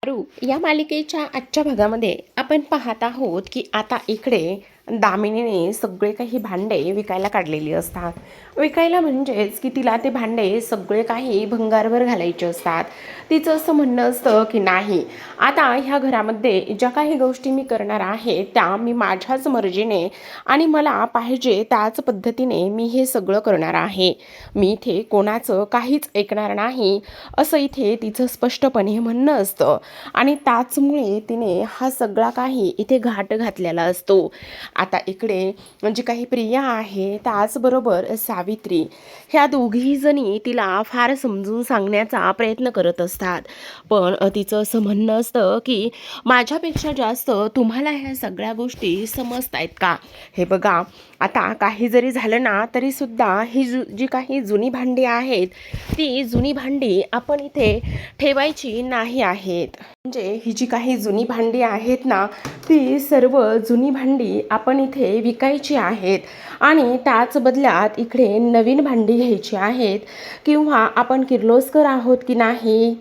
आरू या मालिकेच्या आजच्या भागामध्ये आपण पाहत आहोत की आता इकडे दामिनीने सगळे काही भांडे विकायला काढलेली असतात. विकायला म्हणजेच की तिला ते भांडे सगळे काही भंगारवर घालायचे असतात. तिचं असं म्हणणं असतं की नाही, आता ह्या घरामध्ये ज्या काही गोष्टी मी करणार आहे त्या मी माझ्याच मर्जीने आणि मला पाहिजे त्याच पद्धतीने मी हे सगळं करणार आहे. मी इथे कोणाचं काहीच ऐकणार नाही, असं इथे तिचं स्पष्टपणे म्हणणं असतं. आणि त्याचमुळे तिने हा सगळा काही इथे घाट घातलेला असतो. आता इकडे म्हणजे काही प्रिया आहे, त्याचबरोबर सावित्री, ह्या दोघीही जणी तिला फार समजून सांगण्याचा प्रयत्न करत असतात. पण तिचं असं म्हणणं असतं की माझ्यापेक्षा जास्त तुम्हाला ह्या सगळ्या गोष्टी समजतायत का? हे बघा, आता काही जरी झालं ना तरीसुद्धा ही जी काही जुनी भांडी आहेत ती जुनी भांडी आपण इथे ठेवायची नाही आहेत. म्हणजे ही जी काही जुनी भांडी आहेत ना, ती सर्व जुनी भांडी आपण इथे विकायची आहेत आणि त्याच बदल्यात इकडे नवीन भांडी घ्यायची आहेत. किंवा आपण किर्लोस्कर आहोत की नाही,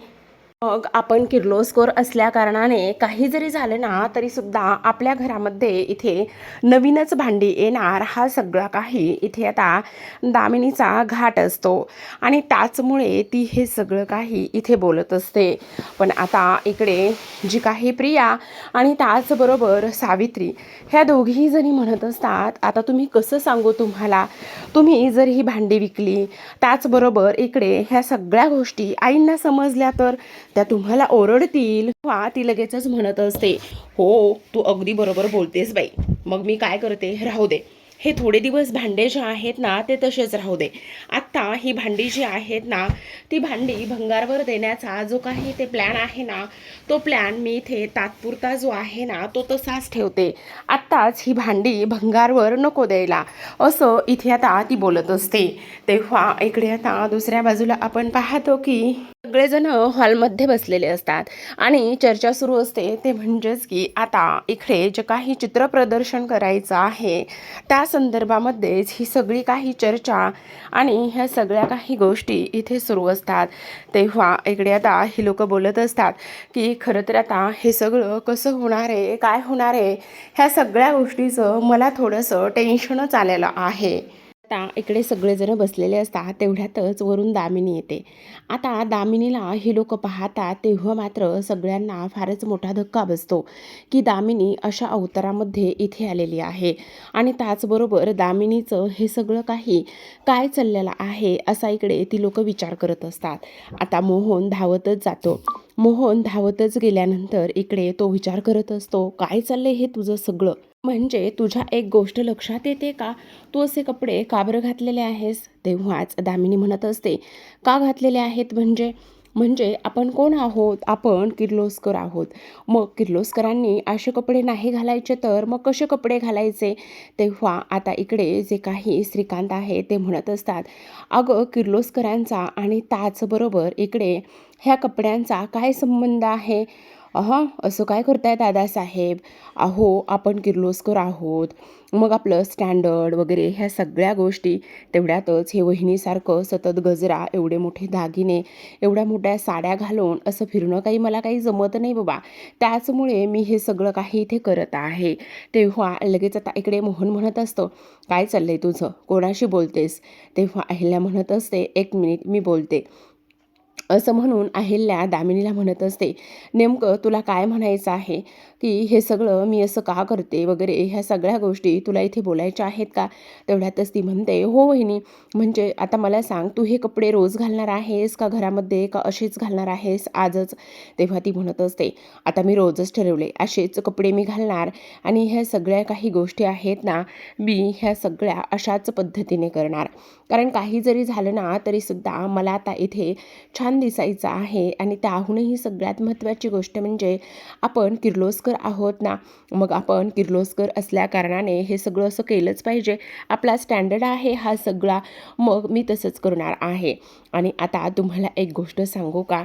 मग आपण किर्लोस्कर असल्या कारणाने काही जरी झालं ना तरीसुद्धा आपल्या घरामध्ये इथे नवीनच भांडी येणार, हा सगळा काही इथे आता दामिनीचा घाट असतो आणि त्याचमुळे ती हे सगळं काही इथे बोलत असते. पण आता इकडे जी काही प्रिया आणि त्याचबरोबर सावित्री, ह्या दोघीही जणी म्हणत असतात, आता तुम्ही कसं सांगू तुम्हाला, तुम्ही जर ही भांडी विकली त्याचबरोबर इकडे ह्या सगळ्या गोष्टी आईंना समजल्या तर त्या तुम्हाला ओरडतील. वा ती लगेचच म्हणत असते, हो तू अगदी बरोबर बोलतेस बाई, मग मी काय करते, राहू दे, हे थोडे दिवस भांडे जे आहेत ना ते तसेच राहू दे. आत्ता ही भांडी जी आहेत ना ती भांडी भंगारवर देण्याचा जो काही ते प्लॅन आहे ना, तो प्लॅन मी इथे तात्पुरता जो आहे ना तो तसाच ठेवते. आत्ताच ही भांडी भंगारवर नको द्यायला, असं इथे आता ती बोलत असते. तेव्हा इकडे आता दुसऱ्या बाजूला आपण पाहतो की सगळेजण हॉलमध्ये बसलेले असतात आणि चर्चा सुरू असते. ते म्हणजेच की आता इकडे जे काही चित्रप्रदर्शन करायचं आहे त्या संदर्भामध्येच ही सगळी काही चर्चा आणि ह्या सगळ्या काही गोष्टी इथे सुरू असतात. तेव्हा इकडे आता ही लोक बोलत असतात की खरं तर आता हे सगळं कसं होणार आहे, काय होणार आहे, ह्या सगळ्या गोष्टीचं मला थोडंसं टेन्शनच आलेलं आहे. आता इकडे सगळेजण बसलेले असतात तेवढ्यातच वरून दामिनी येते. आता दामिनीला ही लोक पाहतात तेव्हा मात्र सगळ्यांना फारच मोठा धक्का बसतो की दामिनी अशा अवतारामध्ये इथे आलेली आहे आणि त्याचबरोबर दामिनीचं हे सगळं काही काय चाललेलं आहे असा इकडे ती लोक विचार करत असतात. आता मोहन धावतच जातो. मोहन धावतच गेल्यानंतर इकडे तो विचार करत असतो, काय चाललंय हे तुझं सगळं, म्हणजे तुझ्या एक गोष्ट लक्षात येते का, तू असे कपडे का बरं घातलेले आहेस? तेव्हाच दामिनी म्हणत असते, का घातलेले आहेत म्हणजे, म्हणजे आपण कोण आहोत, आपण किर्लोस्कर आहोत. मग किर्लोस्करांनी असे कपडे नाही घालायचे तर मग कसे कपडे घालायचे? तेव्हा आता इकडे जे काही श्रीकांत आहे ते म्हणत असतात, अगं किर्लोस्करांचा आणि त्याचबरोबर इकडे ह्या कपड्यांचा काय संबंध आहे? असं काय करताय दादासाहेब, अहो आपण किर्लोस्कर आहोत, मग आपलं स्टँडर्ड वगैरे ह्या सगळ्या गोष्टी. तेवढ्यातच हे वहिनीसारखं सतत गजरा, एवढे मोठे दागिने, एवढ्या मोठ्या साड्या घालून असं फिरणं काही मला काही जमत नाही बाबा, त्याचमुळे मी हे सगळं काही इथे करत आहे. तेव्हा लगेच आता इकडे मोहन म्हणत असतो, काय चाललंय तुझं, कोणाशी बोलतेस? तेव्हा अहिल्या म्हणत असते, एक मिनिट मी बोलते. असं म्हणून अहिल्या दामिनीला म्हणत असते, नेमकं तुला काय म्हणायचं आहे, की हे सगळं मी असं का करते वगैरे ह्या सगळ्या गोष्टी तुला इथे बोलायच्या आहेत का? तेवढ्यातच ती म्हणते, हो वहिनी, म्हणजे आता मला सांग, तू हे कपडे रोज घालणार आहेस का घरामध्ये, का असेच घालणार आहेस आजच? तेव्हा ती म्हणत असते, आता मी रोजच ठरवले, असेच कपडे मी घालणार आणि ह्या सगळ्या काही गोष्टी आहेत ना मी ह्या सगळ्या अशाच पद्धतीने करणार. कारण काही जरी झालं ना तरीसुद्धा मला आता इथे छान दिसायचं आहे आणि त्याहूनही सगळ्यात महत्त्वाची गोष्ट म्हणजे आपण किर्लोस्कर आहोत ना, मग आपण किर्लोस्कर असल्या कारणाने हे सगळं असं केलंच पाहिजे, आपला स्टँडर्ड आहे हा सगळा, मग मी तसंच करणार आहे. आणि आता तुम्हाला एक गोष्ट सांगू का,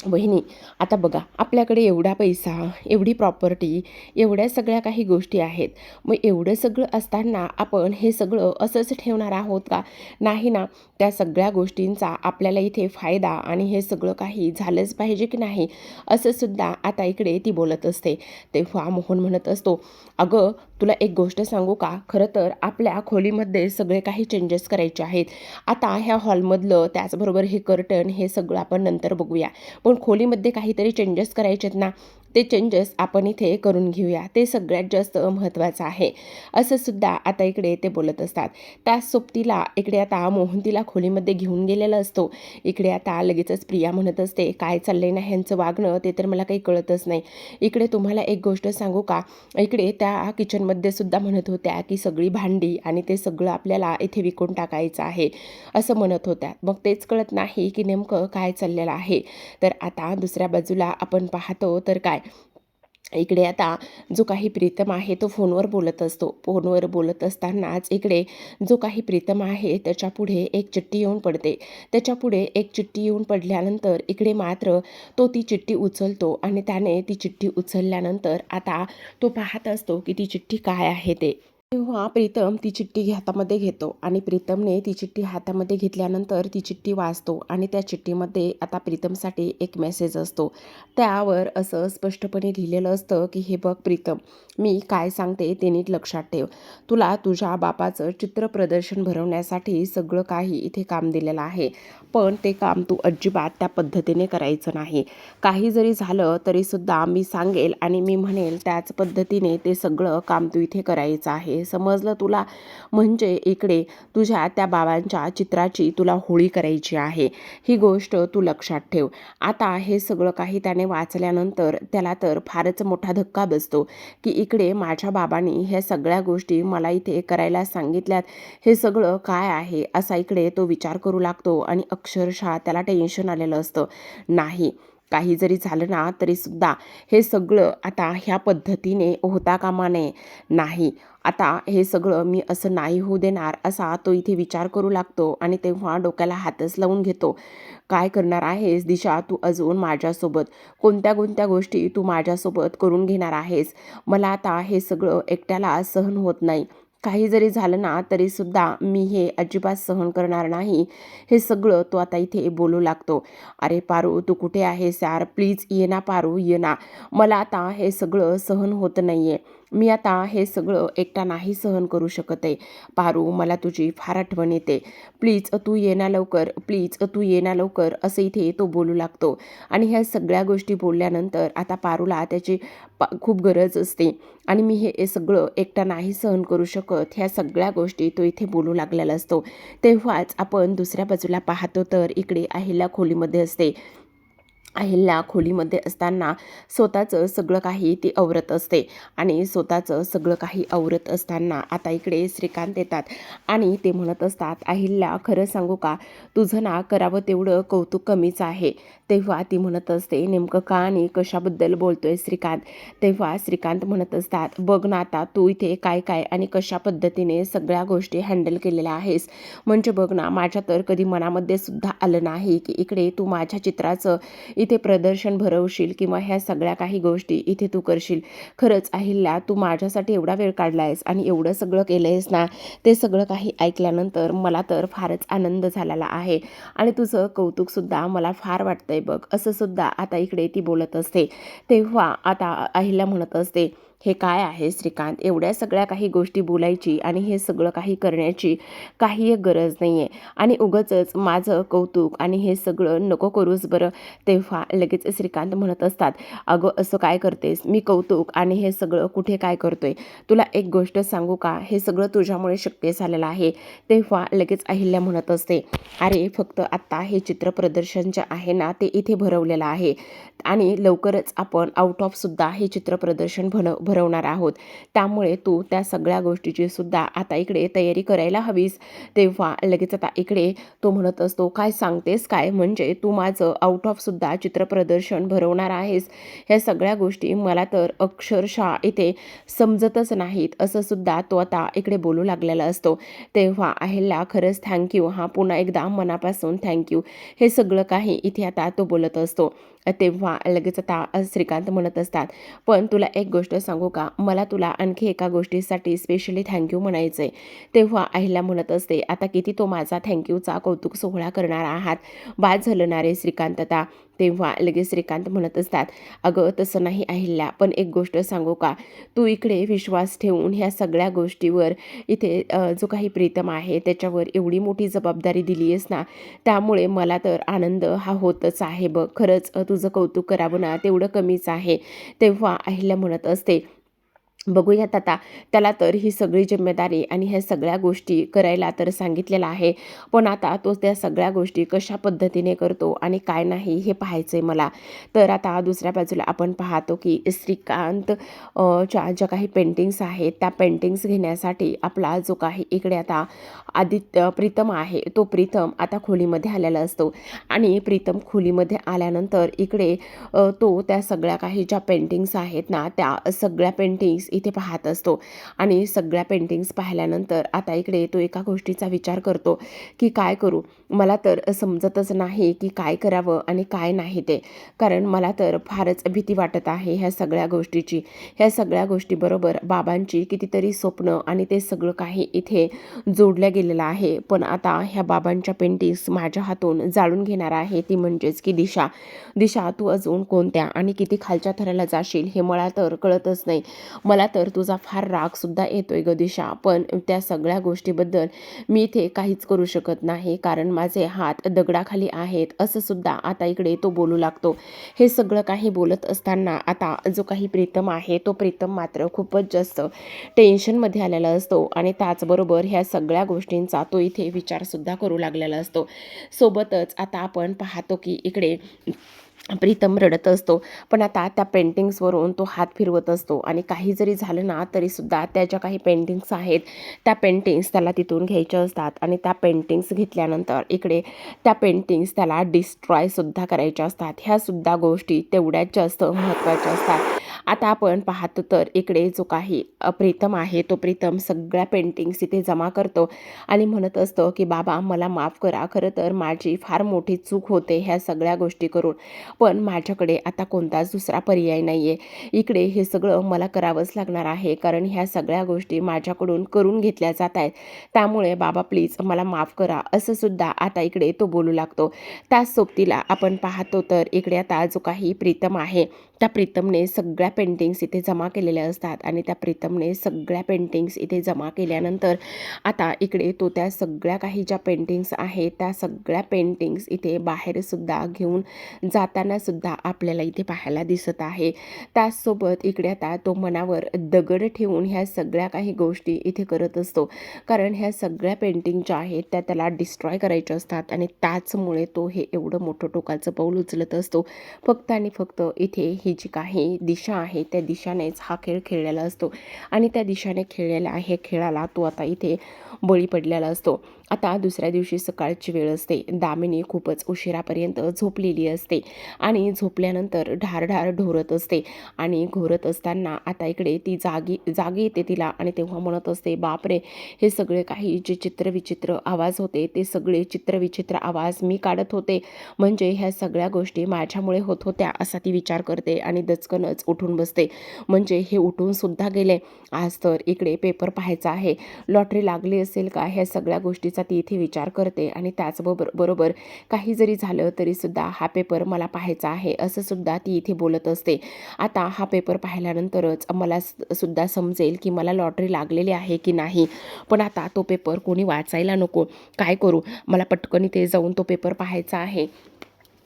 वहिनी, आता बघा आपल्याकडे एवढा पैसा, एवढी प्रॉपर्टी, एवढ्या सगळ्या काही गोष्टी आहेत. मग एवढं सगळं असताना आपण हे सगळं असंच ठेवणार आहोत का? नाही ना. त्या सगळ्या गोष्टींचा आपल्याला इथे फायदा आणि हे सगळं काही झालंच पाहिजे की नाही, असं सुद्धा आता इकडे ती बोलत असते. तेव्हा मोहन म्हणत असतो, अगं तुला एक गोष्ट सांगू का? खरं तर आपल्या खोलीमध्ये सगळे काही चेंजेस करायचे आहेत. आता ह्या हॉलमधलं त्याचबरोबर हे कर्टन हे सगळं आपण नंतर बघूया. पण खोलीमध्ये काहीतरी चेंजेस करायचे आहेत ना, ते चेंजेस आपण इथे करून घेऊया, ते सगळ्यात जास्त महत्त्वाचं आहे, असं सुद्धा आता इकडे ते बोलत असतात. त्या सोबतीला इकडे आता मोहन तिला खोलीमध्ये घेऊन गेलेला असतो. इकडे आता लगेचच प्रिया म्हणत असते, काय चाललंय ना ह्यांचं वागणं, ते तर मला काही कळतच नाही. इकडे तुम्हाला एक गोष्ट सांगू का, इकडे त्या किचनमध्ये सुद्धा म्हणत होत्या की सगळी भांडी आणि ते सगळं आपल्याला इथे विकून टाकायचं आहे, असं म्हणत होत्या. मग तेच कळत नाही की नेमकं काय चाललेलं आहे. तर आता दुसऱ्या बाजूला आपण पाहतो तर काय, इकडे आता जो काही प्रीतम आहे तो फोनवर बोलत असतो. फोनवर बोलत असतानाच इकडे जो काही प्रीतम आहे त्याच्यापुढे एक चिठ्ठी येऊन पडते. त्याच्यापुढे एक चिठ्ठी येऊन पडल्यानंतर इकडे मात्र तो ती चिठ्ठी उचलतो आणि त्याने ती चिठ्ठी उचलल्यानंतर आता तो पाहत असतो की ती चिठ्ठी काय आहे ते. तेव्हा प्रीतम ती चिठ्ठी हातामध्ये घेतो आणि प्रीतमने ती चिठ्ठी हातामध्ये घेतल्यानंतर ती चिठ्ठी वाचतो आणि त्या चिठ्ठीमध्ये आता प्रीतमसाठी एक मेसेज असतो. त्यावर असं स्पष्टपणे लिहिलेलं असतं की हे बघ प्रीतम, मी काय सांगते ते नीट लक्षात ठेव. तुला तुझ्या बापाचं चित्र प्रदर्शन भरवण्यासाठी सगळं काही इथे काम दिलेलं आहे, पण ते काम तू अजिबात त्या पद्धतीने करायचं नाही. काही जरी झालं तरीसुद्धा मी सांगेल आणि मी म्हणेल त्याच पद्धतीने ते सगळं काम तू इथे करायचं आहे, समजलं तुला? म्हणजे इकडे तुझ्या त्या बाबांच्या चित्राची तुला होळी करायची आहे, ही गोष्ट तू लक्षात ठेव. आता हे सगळं काही त्याने वाचल्यानंतर त्याला तर फारच मोठा धक्का बसतो की इकडे माझ्या बाबांनी ह्या सगळ्या गोष्टी मला इथे करायला सांगितल्यात, हे सगळं काय आहे असा इकडे तो विचार करू लागतो आणि अक्षरशः त्याला टेन्शन आलेलं असतं. नाही, काही जरी झालं ना तरीसुद्धा हे सगळं आता ह्या पद्धतीने होता कामा नये. नाही, आता हे सगळं मी असं नाही होऊ देणार असा तो इथे विचार करू लागतो आणि तेव्हा डोक्याला हातच लावून घेतो. काय करणार आहेस दिशा तू अजून माझ्यासोबत? कोणत्या कोणत्या गोष्टी तू माझ्यासोबत करून घेणार आहेस? मला आता हे सगळं एकट्याला सहन होत नाही. काही जरी झालं ना तरीसुद्धा मी हे अजिबात सहन करणार नाही, हे सगळं तो आता इथे बोलू लागतो. अरे पारू, तू कुठे आहेस यार? प्लीज ये ना पारू, ये ना. मला आता हे सगळं सहन होत नाही आहे. मी आता हे सगळं एकटा नाही सहन करू शकत आहे. पारू, मला तुझी फार आठवण येते. प्लीज तू ये ना लवकर, प्लीज तू ये ना लवकर, असं इथे तो बोलू लागतो. आणि ह्या सगळ्या गोष्टी बोलल्यानंतर आता पारूला त्याची खूप गरज असते आणि मी हे सगळं एकटा नाही सहन करू शकत, ह्या सगळ्या गोष्टी तो इथे बोलू लागलेला असतो. तेव्हाच आपण दुसऱ्या बाजूला पाहतो तर इकडे अहिल्या खोलीमध्ये असते. अहिल्या खोलीमध्ये असताना स्वतःचं सगळं काही ती आवरत असते आणि स्वतःचं सगळं काही आवरत असताना आता इकडे श्रीकांत येतात आणि ते म्हणत असतात, अहिल्या खरं सांगू का, तुझं ना करावं तेवढं कौतुक कमीच आहे. तेव्हा ती म्हणत असते, नेमकं का आणि कशाबद्दल बोलतोय श्रीकांत? तेव्हा श्रीकांत म्हणत असतात, बघ ना आता तू इथे काय काय आणि कशा पद्धतीने सगळ्या गोष्टी हँडल केलेल्या आहेस. म्हणजे बघ ना, माझ्या तर कधी मनामध्ये सुद्धा आलं नाही की इकडे तू माझ्या चित्राचं इथे प्रदर्शन भरवशील किंवा ह्या सगळ्या काही गोष्टी इथे तू करशील. खरंच अहिल्या, तू माझ्यासाठी एवढा वेळ काढला आहेस आणि एवढं सगळं केलं आहेस ना, ते सगळं काही ऐकल्यानंतर मला तर फारच आनंद झालेला आहे आणि तुझं कौतुकसुद्धा मला फार वाटतंय बघ, असं सुद्धा आता इकडे ती बोलत असते. तेव्हा आता अहिल्या म्हणत असते, हे काय आहे श्रीकांत, एवढ्या सगळ्या काही गोष्टी बोलायची आणि हे सगळं काही करण्याची काही एक गरज नाही आहे आणि उगाचच माझं कौतुक आणि हे सगळं नको करूच बरं. तेव्हा लगेच श्रीकांत म्हणत असतात, अगं असं काय करतेस? मी कौतुक आणि हे सगळं कुठे काय करतोय? तुला एक गोष्ट सांगू का, हे सगळं तुझ्यामुळे शक्य झालेलं आहे. तेव्हा लगेच अहिल्या म्हणत असते, अरे फक्त आत्ता हे चित्र प्रदर्शन जे आहे ना ते इथे भरवलेलं आहे आणि लवकरच आपण आउट ऑफ सुद्धा हे चित्र प्रदर्शन भरवणार आहोत. त्यामुळे तू त्या सगळ्या गोष्टीची सुद्धा आता इकडे तयारी करायला हवीस. तेव्हा लगेच आता इकडे तो म्हणत असतो, काय सांगतेस काय? म्हणजे तू माझं आउट ऑफ सुद्धा चित्र प्रदर्शन भरवणार आहेस? ह्या सगळ्या गोष्टी मला तर अक्षरशः इथे समजतच नाहीत, असं सुद्धा तो आता इकडे बोलू लागलेला असतो. तेव्हा अहिल्या, खरंच थँक्यू, हा पुन्हा एकदा मनापासून थँक्यू, हे सगळं काही इथे आता तो बोलत असतो. तेव्हा लगेच आता श्रीकांत म्हणत असतात, पण तुला एक गोष्ट सांगू का, मला तुला आणखी एका गोष्टीसाठी स्पेशली थँक्यू म्हणायचं आहे. तेव्हा अहिल्या म्हणत असते, आता किती तो माझा थँक्यूचा कौतुक सोहळा करणार आहात, बाद झालं ना रे श्रीकांतता. तेव्हा लगेच श्रीकांत म्हणत असतात, अगं तसं नाही अहिल्या, पण एक गोष्ट सांगू का, तू इकडे विश्वास ठेवून ह्या सगळ्या गोष्टीवर इथे जो काही प्रीतम आहे त्याच्यावर एवढी मोठी जबाबदारी दिली आहेस ना, त्यामुळे मला तर आनंद हा होतच आहे बघ. खरंच तुझं कौतुक करावं ना तेवढं कमीच आहे. तेव्हा अहिल्या म्हणत असते, बघूयात आता, त्याला तर ही सगळी जिम्मेदारी आणि ह्या सगळ्या गोष्टी करायला तर सांगितलेलं आहे, पण आता तो त्या सगळ्या गोष्टी कशा पद्धतीने करतो आणि काय नाही हे पाहायचं आहे मला. तर आता दुसऱ्या बाजूला आपण पाहतो की श्रीकांत च्या ज्या काही पेंटिंग्स आहेत त्या पेंटिंग्स घेण्यासाठी आपला जो काही इकडे आता प्रीतम आहे, तो प्रीतम आता खोलीमध्ये आलेला असतो. आणि प्रीतम खोलीमध्ये आल्यानंतर इकडे तो त्या सगळ्या काही ज्या पेंटिंग्स आहेत ना, त्या सगळ्या पेंटिंग्स इथे पाहत असतो. आणि सगळ्या पेंटिंग्स पाहिल्यानंतर आता इकडे तो एका गोष्टीचा विचार करतो की काय करू, मला तर समजतच नाही की काय करावं आणि काय नाही ते. कारण मला तर फारच भीती वाटत आहे ह्या सगळ्या गोष्टीची. ह्या सगळ्या गोष्टीबरोबर बाबांची कितीतरी स्वप्न आणि ते सगळं काही इथे जोडलं गेलेलं आहे. पण आता ह्या बाबांच्या पेंटिंग्स माझ्या हातून जाळून घेणार आहे ती म्हणजेच की दिशा. दिशा, तू अजून कोणत्या आणि किती खालच्या थराला जाशील हे मला तर कळतच नाही. मला तर तुझा फार रागसुद्धा येतोय ग दिशा, पण त्या सगळ्या गोष्टीबद्दल मी इथे काहीच करू शकत नाही, कारण माझे हात दगडाखाली आहेत असं सुद्धा आता इकडे तो बोलू लागतो. हे सगळं काही बोलत असताना आता जो काही प्रीतम आहे तो प्रीतम मात्र खूपच जास्त टेन्शनमध्ये आलेला असतो आणि त्याचबरोबर ह्या सगळ्या गोष्टींचा तो इथे विचारसुद्धा करू लागलेला असतो. सोबतच आता आपण पाहतो की इकडे प्रीतम रडत असतो, पण आता त्या पेंटिंग्सवरून तो हात फिरवत असतो आणि काही जरी झालं ना तरीसुद्धा त्या ज्या काही पेंटिंग्स आहेत त्या पेंटिंग्स त्याला तिथून घ्यायच्या असतात. आणि त्या पेंटिंग्स घेतल्यानंतर इकडे त्या पेंटिंग्स त्याला डिस्ट्रॉयसुद्धा करायच्या असतात. ह्यासुद्धा गोष्टी तेवढ्याच जास्त महत्त्वाच्या असतात. आता आपण पाहतो तर इकडे जो काही प्रीतम आहे तो प्रीतम सगळ्या पेंटिंग्स इथे जमा करतो आणि म्हणत असतो की बाबा मला माफ करा, खरं तर माझी फार मोठी चूक होते ह्या सगळ्या गोष्टी करून, पण माझ्याकडे आता कोणताच दुसरा पर्याय नाही आहे. इकडे हे सगळं मला करावंच लागणार आहे, कारण ह्या सगळ्या गोष्टी माझ्याकडून करून घेतल्या जात आहेत. त्यामुळे बाबा प्लीज मला माफ करा, असं सुद्धा आता इकडे तो बोलू लागतो. त्याच सोबतीला आपण पाहतो तर इकडे आता जो काही प्रीतम आहे त्या प्रीतमने सगळ्या पेंटिंग्स इथे जमा केलेल्या असतात. आणि त्या प्रीतमने सगळ्या पेंटिंग्स इथे जमा केल्यानंतर आता इकडे तो त्या सगळ्या काही ज्या पेंटिंग्स आहेत त्या सगळ्या पेंटिंग्स इथे बाहेरसुद्धा घेऊन जाताना सुद्धा आपल्याला इथे पाहायला दिसत आहे. त्याचसोबत इकडे आता तो मनावर दगड ठेवून ह्या सगळ्या काही गोष्टी इथे करत असतो, कारण ह्या सगळ्या पेंटिंग ज्या आहेत त्या त्याला डिस्ट्रॉय करायच्या असतात. आणि त्याचमुळे तो हे एवढं मोठं टोकाचं पाऊल उचलत असतो. फक्त आणि फक्त इथे ही जी काही दिशा आहे त्या दिशानेच हा खेळ खेळलेला असतो आणि त्या दिशाने खेळलेल्या हे खेळाला तो आता इथे बळी पडलेला असतो. आता दुसऱ्या दिवशी सकाळची वेळ असते. दामिनी खूपच उशिरापर्यंत झोपलेली असते आणि झोपल्यानंतर ढारढार ढोरत असते. आणि घोरत असताना आता इकडे ती जागी येते तिला आणि तेव्हा म्हणत असते, बापरे, हे सगळे काही जे चित्रविचित्र आवाज होते ते सगळे चित्रविचित्र आवाज मी काढत होते, म्हणजे ह्या सगळ्या गोष्टी माझ्यामुळे होत होत्या असा ती विचार करते आणि दचकनच उठून बसते. म्हणजे हे उठून सुद्धा गेले. आज तर इकडे पेपर पाहायचा आहे, लॉटरी लागली असेल का, ह्या सगळ्या गोष्टीचा ती इथे विचार करते. आणि त्याचबरोबर काही जरी झालं तरी सुद्धा हा पेपर मला पाहायचा आहे असं सुद्धा ती इथे बोलत असते. आता हा पेपर पाहिल्यानंतरच मला सुद्धा समजेल की मला लॉटरी लागलेली आहे की नाही, पण आता तो पेपर कोणी वाचायला नको, काय करू, मला पटकन इथे जाऊन तो पेपर पाहायचा आहे.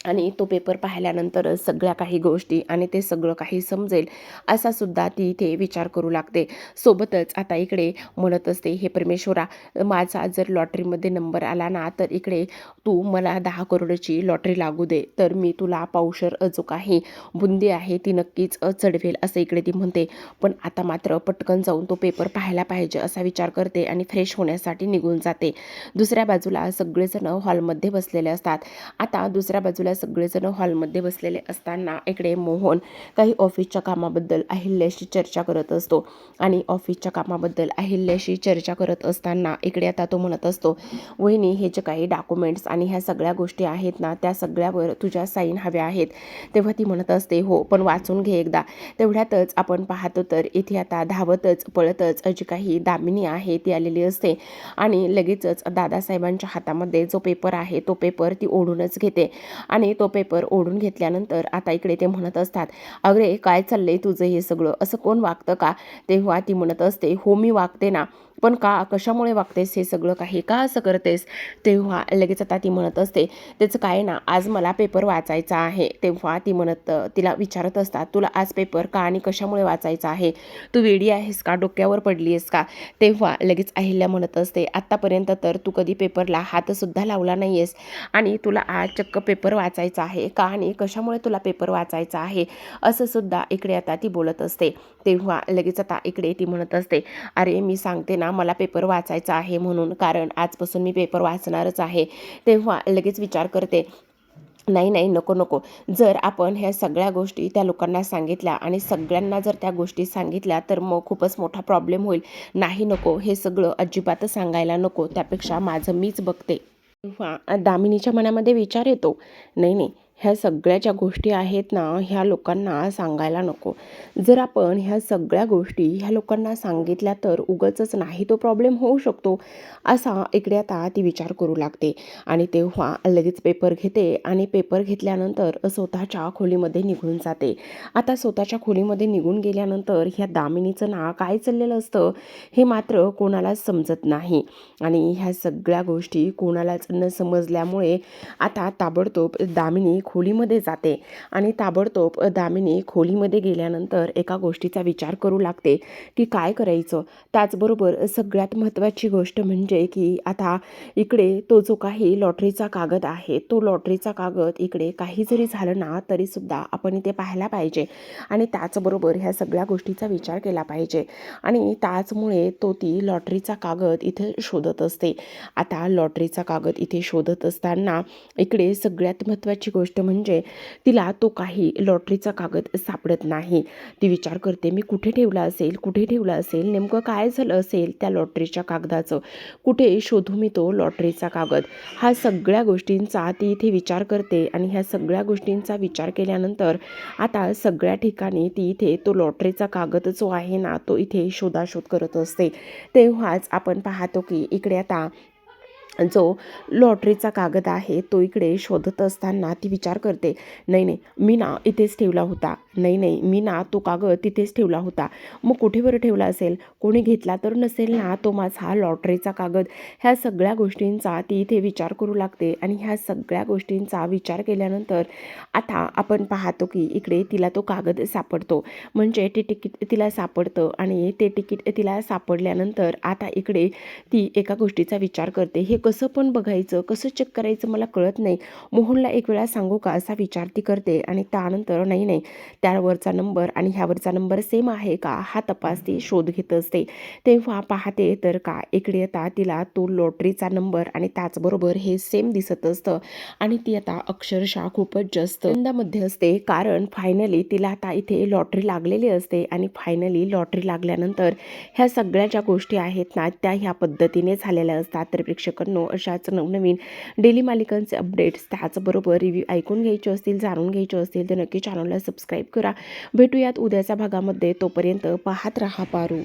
आणि तो पेपर पाहिल्यानंतरच सगळ्या काही गोष्टी आणि ते सगळं काही समजेल असा सुद्धा ती इथे विचार करू लागते. सोबतच आता इकडे म्हणत असते, हे परमेश्वरा, माझा जर लॉटरीमध्ये नंबर आला ना तर इकडे तू मला 10 करोडची लॉटरी लागू दे, तर मी तुला पावशर जो काही बुंदी आहे ती नक्कीच चढवेल असं इकडे ती म्हणते. पण आता मात्र पटकन जाऊन तो पेपर पाहायला पाहिजे असा विचार करते आणि फ्रेश होण्यासाठी निघून जाते. दुसऱ्या बाजूला सगळेजण हॉलमध्ये बसलेले असतात. आता दुसऱ्या बाजूला सगळेजण हॉलमध्ये बसलेले असताना इकडे मोहन काही ऑफिसच्या कामाबद्दल अहिल्याशी चर्चा करत असतो आणि ऑफिसच्या कामाबद्दल अहिल्याशी चर्चा करत असताना इकडे आता तो म्हणत असतो, वहिनी हे जे काही डॉक्युमेंट्स आणि ह्या सगळ्या गोष्टी आहेत ना त्या सगळ्यावर तुझ्या साईन हव्या आहेत. तेव्हा ती म्हणत असते, हो पण वाचून घे एकदा. तेवढ्यातच आपण पाहतो तर इथे आता धावतच पळतच जी काही दामिनी आहे ती आलेली असते आणि लगेचच दादासाहेबांच्या हातामध्ये जो पेपर आहे तो पेपर ती ओढूनच घेते आणि तो पेपर ओढून घेतल्यानंतर आता इकडे ते म्हणत असतात, अरे काय चाललंय तुझं हे सगळं, असं कोण वागतं का? तेव्हा ती म्हणत असते, हो मी वागते ना, पण का, कशामुळे वागतेस हे सगळं काही, का असं करतेस? तेव्हा लगेच आता ती म्हणत असते, त्याचं काय ना, आज मला पेपर वाचायचा आहे. तेव्हा ती तिला विचारत असतात, तुला आज पेपर का आणि कशामुळे वाचायचा आहे? तू वेडी आहेस का, डोक्यावर पडली आहेस का? तेव्हा लगेच अहिल्या म्हणत असते, आत्तापर्यंत तर तू कधी पेपरला हातसुद्धा लावला नाही आहेस आणि तुला आज चक्क पेपर वाचायचा आहे का आणि कशामुळे तुला पेपर वाचायचा आहे असं सुद्धा इकडे आता ती बोलत असते. तेव्हा लगेच आता इकडे ती म्हणत असते, अरे मी सांगते ना मला पेपर वाचायचा आहे म्हणून, कारण आजपासून मी पेपर वाचणारच आहे. तेव्हा लगेच विचार करते, नाही नाही नको नको, जर आपण ह्या सगळ्या गोष्टी त्या लोकांना सांगितल्या आणि सगळ्यांना जर त्या गोष्टी सांगितल्या तर मग खूपच मोठा प्रॉब्लेम होईल. नाही नको, हे सगळं अजिबातच सांगायला नको, त्यापेक्षा माझं मीच बघते. तेव्हा दामिनीच्या मनामध्ये विचार येतो, नाही नाही, ह्या सगळ्या ज्या गोष्टी आहेत ना ह्या लोकांना सांगायला नको. जर आपण ह्या सगळ्या गोष्टी ह्या लोकांना सांगितल्या तर उगाचच नाही तो प्रॉब्लेम होऊ शकतो, असा इकडे आता ती विचार करू लागते. आणि तेव्हा लगेच पेपर घेते आणि पेपर घेतल्यानंतर स्वतःच्या खोलीमध्ये निघून जाते. आता स्वतःच्या खोलीमध्ये निघून गेल्यानंतर ह्या दामिनीचं ना काय चाललेलं असतं हे मात्र कोणालाच समजत नाही आणि ह्या सगळ्या गोष्टी कोणालाच न समजल्यामुळे आता ताबडतोब दामिनी खोलीमध्ये जाते आणि ताबडतोब दामिनी खोलीमध्ये गेल्यानंतर एका गोष्टीचा विचार करू लागते की काय करायचं. त्याचबरोबर सगळ्यात महत्त्वाची गोष्ट म्हणजे की आता इकडे तो जो काही लॉटरीचा कागद आहे तो लॉटरीचा कागद इकडे काही जरी झालं ना तरीसुद्धा आपण इथे पाहायला पाहिजे आणि त्याचबरोबर ह्या सगळ्या गोष्टीचा विचार केला पाहिजे आणि त्याचमुळे तो ती लॉटरीचा कागद इथे शोधत असते. आता लॉटरीचा कागद इथे शोधत असताना इकडे सगळ्यात महत्त्वाची गोष्ट म्हणजे तिला तो काही लॉटरीचा कागद सापडत नाही. ती विचार करते, मी कुठे ठेवला असेल, नेमकं काय झालं असेल त्या लॉटरीच्या कागदाचं, कुठे शोधू मी तो लॉटरीचा कागद. हा सगळ्या गोष्टींचा ती इथे विचार करते आणि ह्या सगळ्या गोष्टींचा विचार केल्यानंतर आता सगळ्या ठिकाणी ती इथे तो लॉटरीचा कागद जो आहे ना तो इथे शोधाशोध करत असते. तेव्हाच आपण पाहतो की इकडे आता जो लॉटरीचा कागद आहे तो इकडे शोधत असताना ती विचार करते, नाही नाही, मी ना इथेच ठेवला होता, नाही नाही, मी ना तो कागद तिथेच ठेवला होता. मग कुठे बरं ठेवला असेल, कोणी घेतला तर नसेल ना तो माझा लॉटरीचा कागद. ह्या सगळ्या गोष्टींचा ती इथे विचार करू लागते आणि ह्या सगळ्या गोष्टींचा विचार केल्यानंतर आता आपण पाहतो की इकडे तिला तो कागद सापडतो. म्हणजे ते तिकीट तिला सापडतं आणि ते तिकीट तिला सापडल्यानंतर आता इकडे ती एका गोष्टीचा विचार करते, हे कसं पण बघायचं, कसं चेक करायचं मला कळत नाही, मोहनला एक वेळा सांगू का, असा विचार ती करते. आणि त्यानंतर नाही नाही, त्यावरचा नंबर आणि ह्यावरचा नंबर सेम आहे का हा तपास ती शोध घेत असते. तेव्हा पाहते तर का इकडे आता तिला तो लॉटरीचा नंबर आणि त्याचबरोबर हे सेम दिसत असतं आणि ती आता अक्षरशः खूपच जास्त आनंदामध्ये असते, कारण फायनली तिला आता इथे लॉटरी लागलेली असते आणि फायनली लॉटरी लागल्यानंतर ह्या सगळ्या ज्या गोष्टी आहेत ना त्या ह्या पद्धतीने झालेल्या असतात. तर प्रेक्षकांनो, अशाच नवनवीन डेली मालिकांचे अपडेट्स त्याचबरोबर रिव्ह्यू ऐकून घ्यायचे असतील, जाणून घ्यायचे असतील तर नक्की चॅनलला सबस्क्राईब करा. भेटूयात उद्याच्या भागामध्ये. तोपर्यंत पाहत रहा पारू.